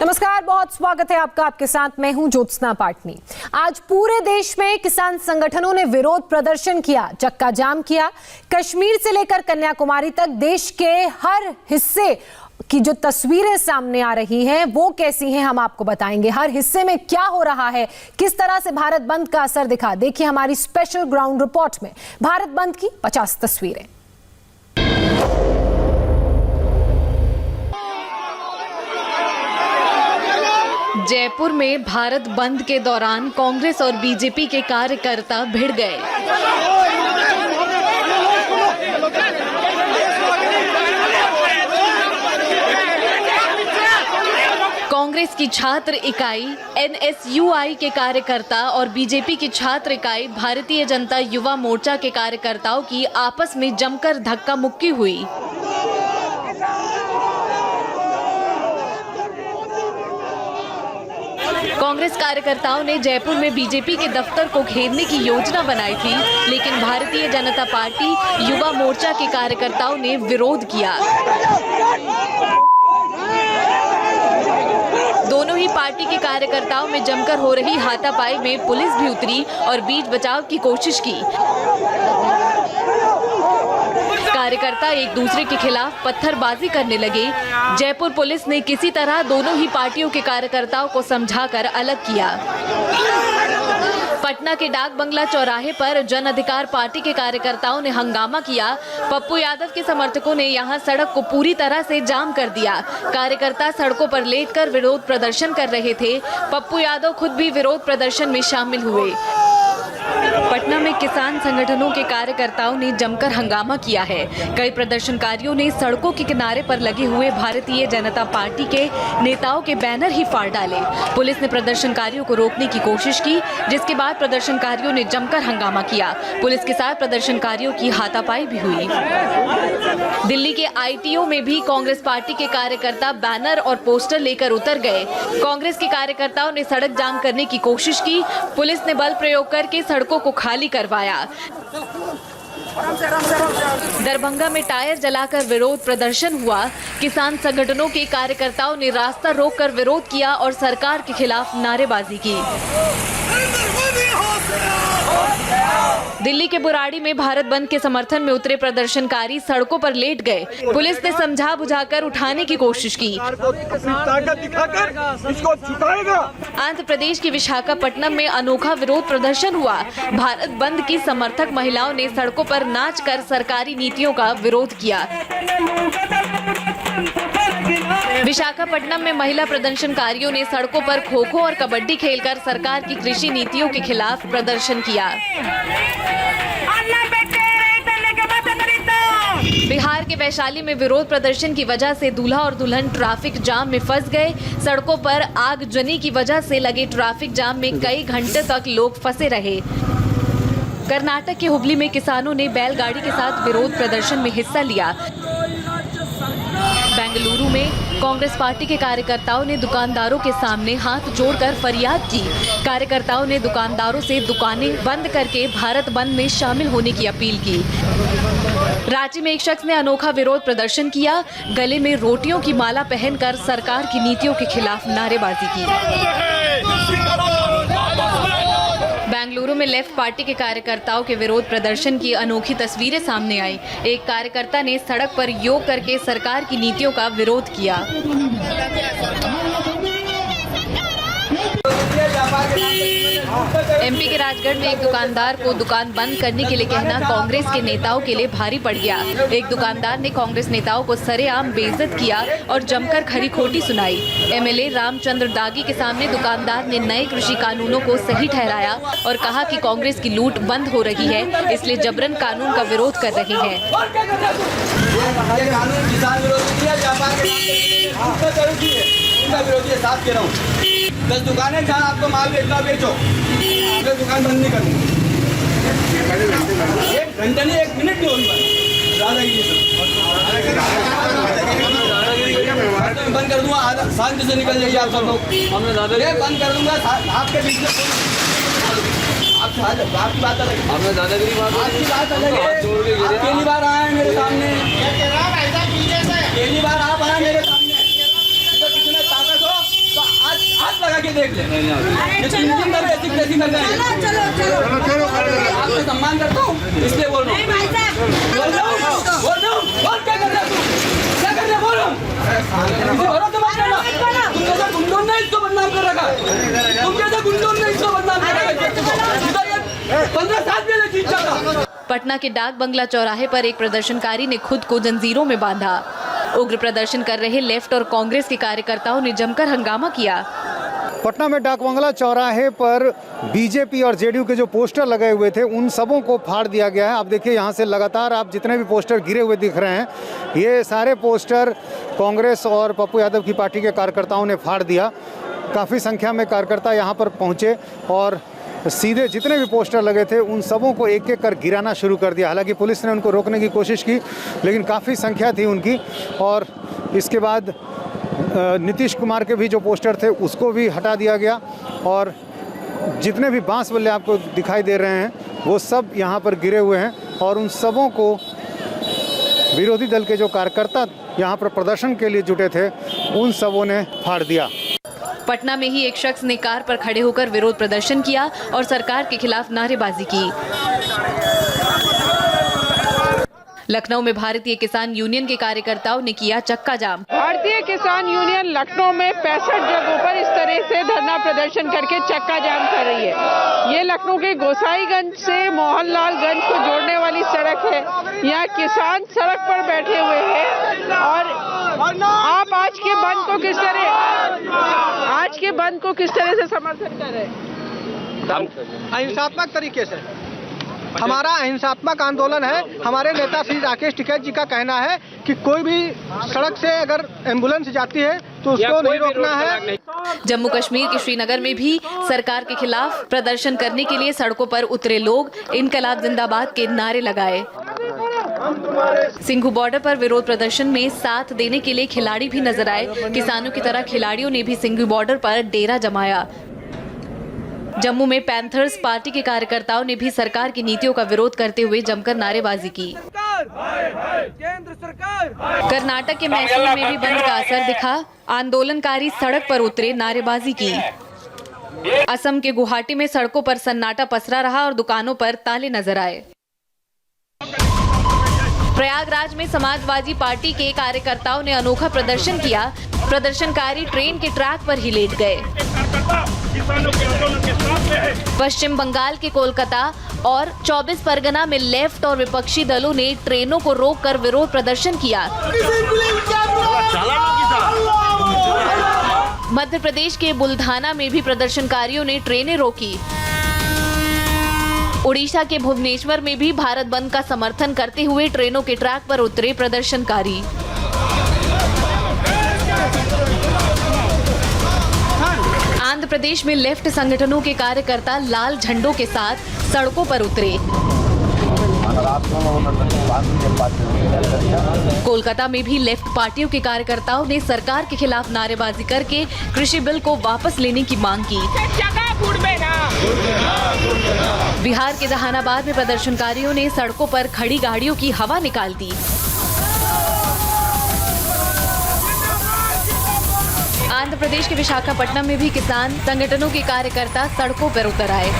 नमस्कार, बहुत स्वागत है आपका। आपके साथ मैं हूं ज्योत्सना पाटनी। आज पूरे देश में किसान संगठनों ने विरोध प्रदर्शन किया, चक्का जाम किया। कश्मीर से लेकर कन्याकुमारी तक देश के हर हिस्से की जो तस्वीरें सामने आ रही हैं वो कैसी हैं हम आपको बताएंगे। हर हिस्से में क्या हो रहा है, किस तरह से भारत बंद का असर दिखा, देखिए हमारी स्पेशल ग्राउंड रिपोर्ट में भारत बंद की 50 तस्वीरें। जयपुर में भारत बंद के दौरान कांग्रेस और बीजेपी के कार्यकर्ता भिड़ गए। कांग्रेस की छात्र इकाई NSUI के कार्यकर्ता और बीजेपी की छात्र इकाई भारतीय जनता युवा मोर्चा के कार्यकर्ताओं की आपस में जमकर धक्का मुक्की हुई। कांग्रेस कार्यकर्ताओं ने जयपुर में बीजेपी के दफ्तर को घेरने की योजना बनाई थी, लेकिन भारतीय जनता पार्टी युवा मोर्चा के कार्यकर्ताओं ने विरोध किया। दोनों ही पार्टी के कार्यकर्ताओं में जमकर हो रही हाथापाई में पुलिस भी उतरी और बीच बचाव की कोशिश की। कार्यकर्ता एक दूसरे के खिलाफ पत्थरबाजी करने लगे। जयपुर पुलिस ने किसी तरह दोनों ही पार्टियों के कार्यकर्ताओं को समझाकर अलग किया। पटना के डाक बंगला चौराहे पर जन अधिकार पार्टी के कार्यकर्ताओं ने हंगामा किया। पप्पू यादव के समर्थकों ने यहां सड़क को पूरी तरह से जाम कर दिया। कार्यकर्ता सड़कों पर लेटकर विरोध प्रदर्शन कर रहे थे। पप्पू यादव खुद भी विरोध प्रदर्शन में शामिल हुए। पटना में किसान संगठनों के कार्यकर्ताओं ने जमकर हंगामा किया है। कई प्रदर्शनकारियों ने सड़कों के किनारे पर लगे हुए भारतीय जनता पार्टी के नेताओं के बैनर ही फाड़ डाले। पुलिस ने प्रदर्शनकारियों को रोकने की कोशिश की, जिसके बाद प्रदर्शनकारियों ने जमकर हंगामा किया। पुलिस के साथ प्रदर्शनकारियों की हाथापाई भी हुई। दिल्ली के ITO में भी कांग्रेस पार्टी के कार्यकर्ता बैनर और पोस्टर लेकर उतर गए। कांग्रेस के कार्यकर्ताओं ने सड़क जाम करने की कोशिश की। पुलिस ने बल प्रयोग करके सड़कों को खाली करवाया। दरभंगा में टायर जलाकर विरोध प्रदर्शन हुआ। किसान संगठनों के कार्यकर्ताओं ने रास्ता रोककर विरोध किया और सरकार के खिलाफ नारेबाजी की। दिल्ली के बुराड़ी में भारत बंद के समर्थन में उतरे प्रदर्शनकारी सड़कों पर लेट गए। पुलिस ने समझा बुझाकर उठाने की कोशिश की। ताकत दिखाकर इसको झुकाएगा। आंध्र प्रदेश के विशाखापट्टनम में अनोखा विरोध प्रदर्शन हुआ। भारत बंद की समर्थक महिलाओं ने सड़कों पर नाचकर सरकारी नीतियों का विरोध किया। विशाखापट्टनम में महिला प्रदर्शनकारियों ने सड़कों पर खो-खो और कबड्डी खेलकर सरकार की कृषि नीतियों के खिलाफ प्रदर्शन किया। बिहार के वैशाली में विरोध प्रदर्शन की वजह से दूल्हा और दुल्हन ट्रैफिक जाम में फंस गए। सड़कों पर आगजनी की वजह से लगे ट्रैफिक जाम में कई घंटे तक लोग फंसे रहे। कर्नाटक के हुबली में किसानों ने बैलगाड़ी के साथ विरोध प्रदर्शन में हिस्सा लिया। बेंगलुरु में कांग्रेस पार्टी के कार्यकर्ताओं ने दुकानदारों के सामने हाथ जोड़कर फरियाद की। कार्यकर्ताओं ने दुकानदारों से दुकानें बंद करके भारत बंद में शामिल होने की अपील की। रांची में एक शख्स ने अनोखा विरोध प्रदर्शन किया। गले में रोटियों की माला पहनकर सरकार की नीतियों के खिलाफ नारेबाजी की। बेंगलुरु में लेफ्ट पार्टी के कार्यकर्ताओं के विरोध प्रदर्शन की अनोखी तस्वीरें सामने आई। एक कार्यकर्ता ने सड़क पर योग करके सरकार की नीतियों का विरोध किया। MP के राजगढ़ में एक दुकानदार को दुकान बंद करने के लिए कहना कांग्रेस के नेताओं के लिए भारी पड़ गया। एक दुकानदार ने कांग्रेस नेताओं को सरेआम बेइज्जत किया और जमकर खरी खोटी सुनाई। MLA रामचंद्र दागी के सामने दुकानदार ने नए कृषि कानूनों को सही ठहराया और कहा कि कांग्रेस की लूट बंद हो रही है, इसलिए जबरन कानून का विरोध कर रहे हैं। 10 दुकानें जहाँ आपको माल बेचना बेचो, दुकान बंद नहीं करनी। 1 घंटे नहीं, 1 मिनट नहीं होगी बंद कर दूंगा। शांति से निकल जाइए आप सब लोग। बंद कर दूंगा आपके बीच में। आपकी बात अलग है, आपकी बात अलग है। पहली बार आए मेरे सामने, पहली बार आप आए मेरे सामने। कितने ताकत हो देख ले। ये इंजन कर ऐसी कैसी कर रहे हैं? आपका सम्मान करता हूँ इसलिए बोल रहा हूँ। बोल क्या कर रहा है तू? क्या कर रहा है बोल? किसी भरोसे मत करना। तुम जैसा गुंडों ने इसको बदनाम कर रखा है। तुम जैसा गुंडों ने इसको बदनाम कर रखा है। 15 साल पहले जीत जाता। पटना के डाक बंगला चौराहे पर एक प्रदर्शनकारी ने खुद को जंजीरों में बांधा। उग्र प्रदर्शन कर रहे लेफ्ट और कांग्रेस के कार्यकर्ताओं ने जमकर हंगामा किया। पटना में डाक बंगला चौराहे पर बीजेपी और जेडीयू के जो पोस्टर लगे हुए थे उन सबों को फाड़ दिया गया है। आप देखिए यहाँ से लगातार आप जितने भी पोस्टर गिरे हुए दिख रहे हैं, ये सारे पोस्टर कांग्रेस और पप्पू यादव की पार्टी के कार्यकर्ताओं ने फाड़ दिया। काफ़ी संख्या में कार्यकर्ता यहाँ पर पहुँचे और सीधे जितने भी पोस्टर लगे थे उन सबों को एक एक कर गिराना शुरू कर दिया। हालांकि पुलिस ने उनको रोकने की कोशिश की, लेकिन काफ़ी संख्या थी उनकी। और इसके बाद नीतीश कुमार के भी जो पोस्टर थे उसको भी हटा दिया गया और जितने भी बांस बल्ले आपको दिखाई दे रहे हैं वो सब यहाँ पर गिरे हुए हैं और उन सबों को विरोधी दल के जो कार्यकर्ता यहाँ पर प्रदर्शन के लिए जुटे थे उन सबों ने फाड़ दिया। पटना में ही एक शख्स ने कार पर खड़े होकर विरोध प्रदर्शन किया और सरकार के खिलाफ नारेबाजी की। लखनऊ में भारतीय किसान यूनियन के कार्यकर्ताओं ने किया चक्का जाम। भारतीय किसान यूनियन लखनऊ में 65 जगहों पर इस तरह से धरना प्रदर्शन करके चक्का जाम कर रही है। ये लखनऊ के गोसाईगंज से मोहनलालगंज को जोड़ने वाली सड़क है। यहाँ किसान सड़क पर बैठे हुए हैं और आप आज के बंद को किस तरह से समर्थन कर रहे हैं? अहिंसात्मक तरीके से हमारा अहिंसात्मक आंदोलन है। हमारे नेता श्री राकेश टिकैत जी का कहना है कि कोई भी सड़क से अगर एम्बुलेंस जाती है तो उसको नहीं रोकना है। जम्मू कश्मीर के श्रीनगर में भी सरकार के खिलाफ प्रदर्शन करने के लिए सड़कों पर उतरे लोग इनकलाब जिंदाबाद के नारे लगाए। सिंघू बॉर्डर पर विरोध प्रदर्शन में साथ देने के लिए खिलाड़ी भी नजर आए। किसानों की तरह खिलाड़ियों ने भी सिंघू बॉर्डर पर डेरा जमाया। जम्मू में पैंथर्स पार्टी के कार्यकर्ताओं ने भी सरकार की नीतियों का विरोध करते हुए जमकर नारेबाजी की। कर्नाटक के मैसूर में भी बंद का असर दिखा। आंदोलनकारी सड़क पर उतरे, नारेबाजी की। असम के गुवाहाटी में सड़कों पर सन्नाटा पसरा रहा और दुकानों पर ताले नजर आए। प्रयागराज में समाजवादी पार्टी के कार्यकर्ताओं ने अनोखा प्रदर्शन किया। प्रदर्शनकारी ट्रेन के ट्रैक पर ही लेट गए। पश्चिम बंगाल के कोलकाता और 24 परगना में लेफ्ट और विपक्षी दलों ने ट्रेनों को रोककर विरोध प्रदर्शन किया। मध्य प्रदेश के बुल्धाना में भी प्रदर्शनकारियों ने ट्रेनें रोकी। उड़ीसा के भुवनेश्वर में भी भारत बंद का समर्थन करते हुए ट्रेनों के ट्रैक पर उतरे प्रदर्शनकारी। आंध्र प्रदेश में लेफ्ट संगठनों के कार्यकर्ता लाल झंडों के साथ सड़कों पर उतरे। कोलकाता में भी लेफ्ट पार्टियों के कार्यकर्ताओं ने सरकार के खिलाफ नारेबाजी करके कृषि बिल को वापस लेने की मांग की। बिहार के जहानाबाद में प्रदर्शनकारियों ने सड़कों पर खड़ी गाड़ियों की हवा निकाल दी। आंध्र प्रदेश के विशाखापट्टनम में भी किसान संगठनों के कार्यकर्ता सड़कों पर उतर आए।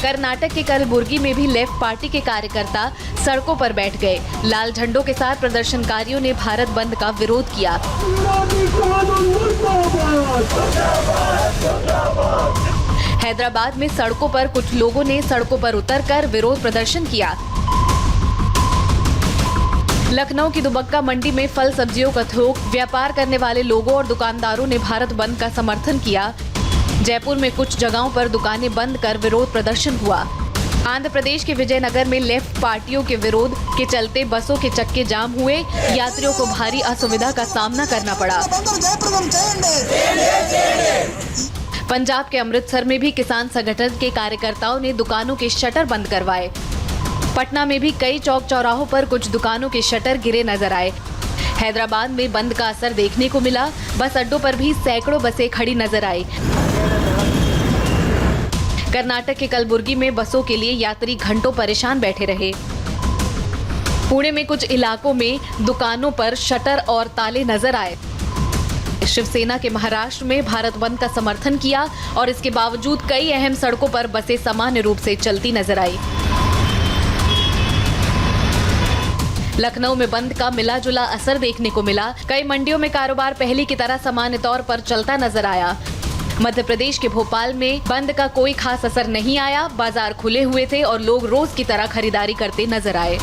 कर्नाटक के कलबुर्गी में भी लेफ्ट पार्टी के कार्यकर्ता सड़कों पर बैठ गए। लाल झंडों के साथ प्रदर्शनकारियों ने भारत बंद का विरोध किया। हैदराबाद में सड़कों पर कुछ लोगों ने सड़कों पर उतरकर विरोध प्रदर्शन किया। लखनऊ की दुबक्का मंडी में फल सब्जियों का थोक व्यापार करने वाले लोगों और दुकानदारों ने भारत बंद का समर्थन किया। जयपुर में कुछ जगहों पर दुकानें बंद कर विरोध प्रदर्शन हुआ। आंध्र प्रदेश के विजयनगर में लेफ्ट पार्टियों के विरोध के चलते बसों के चक्के जाम हुए। यात्रियों को भारी असुविधा का सामना करना पड़ा। पंजाब के अमृतसर में भी किसान संगठन के कार्यकर्ताओं ने दुकानों के शटर बंद करवाए। पटना में भी कई चौक चौराहों पर कुछ दुकानों के शटर गिरे नजर आए। हैदराबाद में बंद का असर देखने को मिला। बस अड्डों पर भी सैकड़ों बसें खड़ी नजर आई। कर्नाटक के कलबुर्गी में बसों के लिए यात्री घंटों परेशान बैठे रहे। पुणे में कुछ इलाकों में दुकानों पर शटर और ताले नजर आए। शिवसेना के महाराष्ट्र में भारत बंद का समर्थन किया और इसके बावजूद कई अहम सड़कों पर बसें सामान्य रूप से चलती नजर आई। लखनऊ में बंद का मिला जुला असर देखने को मिला। कई मंडियों में कारोबार पहले की तरह सामान्य तौर पर चलता नजर आया। मध्य प्रदेश के भोपाल में बंद का कोई खास असर नहीं आया। बाजार खुले हुए थे और लोग रोज की तरह खरीदारी करते नजर आए।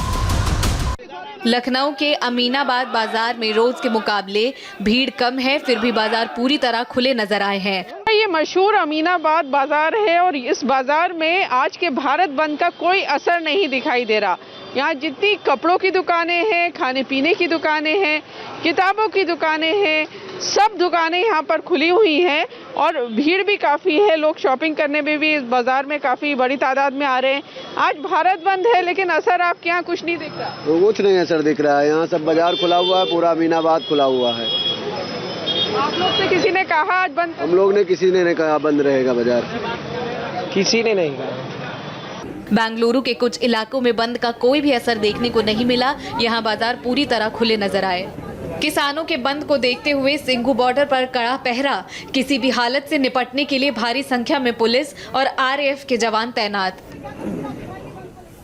लखनऊ के अमीनाबाद बाजार में रोज के मुकाबले भीड़ कम है, फिर भी बाजार पूरी तरह खुले नजर आए हैं। ये मशहूर अमीनाबाद बाजार है और इस बाजार में आज के भारत बंद का कोई असर नहीं दिखाई दे रहा। यहाँ जितनी कपड़ों की दुकानें हैं, खाने पीने की दुकानें हैं, किताबों की दुकानें हैं, सब दुकानें यहाँ पर खुली हुई हैं और भीड़ भी काफ़ी है। लोग शॉपिंग करने में भी इस बाज़ार में काफ़ी बड़ी तादाद में आ रहे हैं। आज भारत बंद है लेकिन असर आपके यहाँ कुछ नहीं दिख रहा। तो कुछ नहीं असर दिख रहा है। यहाँ सब बाजार खुला हुआ है, पूरा अमीनाबाद खुला हुआ है। आप लोग से किसी ने कहा आज बंद? हम लोग ने किसी ने नहीं कहा बंद रहेगा बाजार, किसी ने नहीं कहा। बेंगलुरु के कुछ इलाकों में बंद का कोई भी असर देखने को नहीं मिला। यहाँ बाजार पूरी तरह खुले नजर आए। किसानों के बंद को देखते हुए सिंघू बॉर्डर पर कड़ा पहरा। किसी भी हालत से निपटने के लिए भारी संख्या में पुलिस और आरएएफ के जवान तैनात।